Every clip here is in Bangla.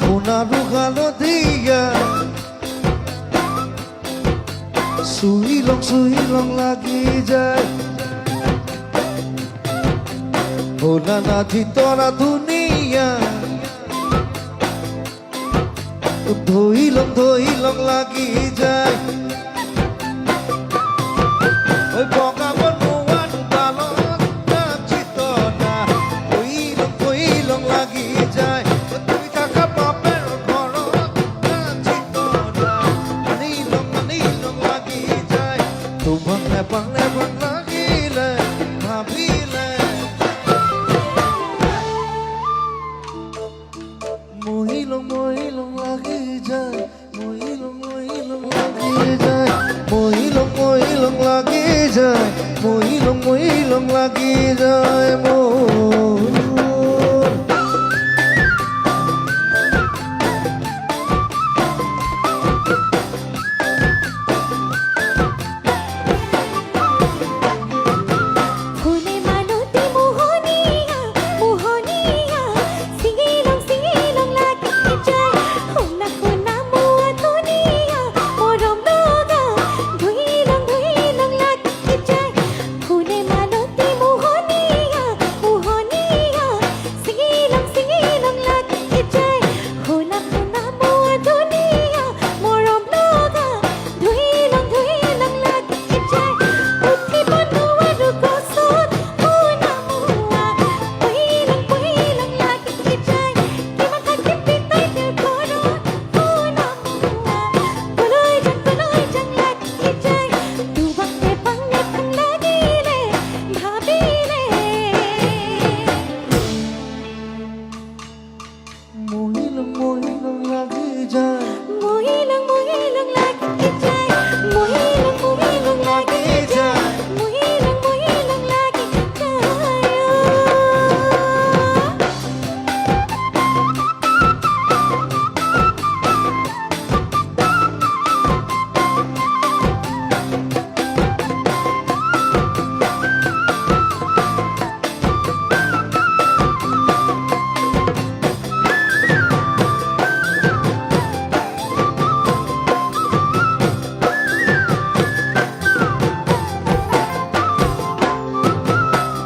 সোনারু কালো দিয়া সুইলং লাগি যায় ভোলা না ভিতরা দুনিয়া ধইলং লাগি যায় ওই বগা বনুয়ান বালক না চিতনা ধইলং লাগি যায় তুই কাকা বাপের ঘরত না চিতনা নীলং লাগি যায় তোমার নেপাং লাগিলে ভাবিলে মহিলং লাগি যায় মহিলং লাগি যায় মহিলং লাগি যায় মহিলং লাগি যায়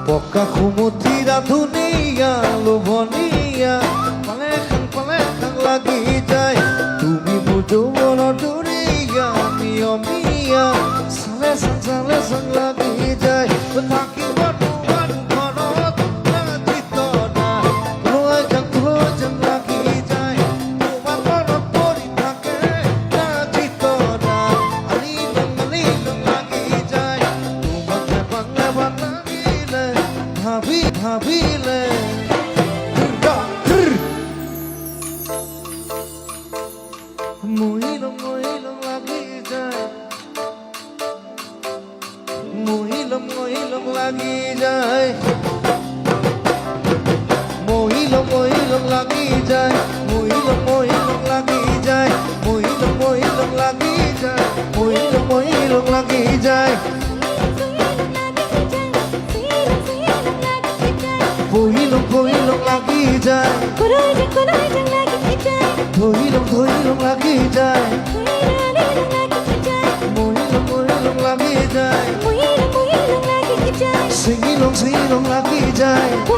পকা খুমুতিরা ধুনিয়া লোভনিয়া পালে খাং লাগি যায় তুমি বুঝো বড় ডুরিয়া মিয়া সালে সাং লাগি যায় থাকিব তোমার ঘৰত না চিতনা ক্লোজন লাগি যায় তোমার ঘৰত পৰি থাকে না চিতনা নীলং লাগি যায় তোমার নেপাং ভাবিলে মহিলং লাগি যায় মহিলং লাগি যায় মহিলং লাগি যায় মহিলং লাগি যায় মহিলং লাগি যায় মহিলং লাগি যায় Pohilong lagi jai Pohilong lagi jai Mohilong lagi jai Singilong lagi jai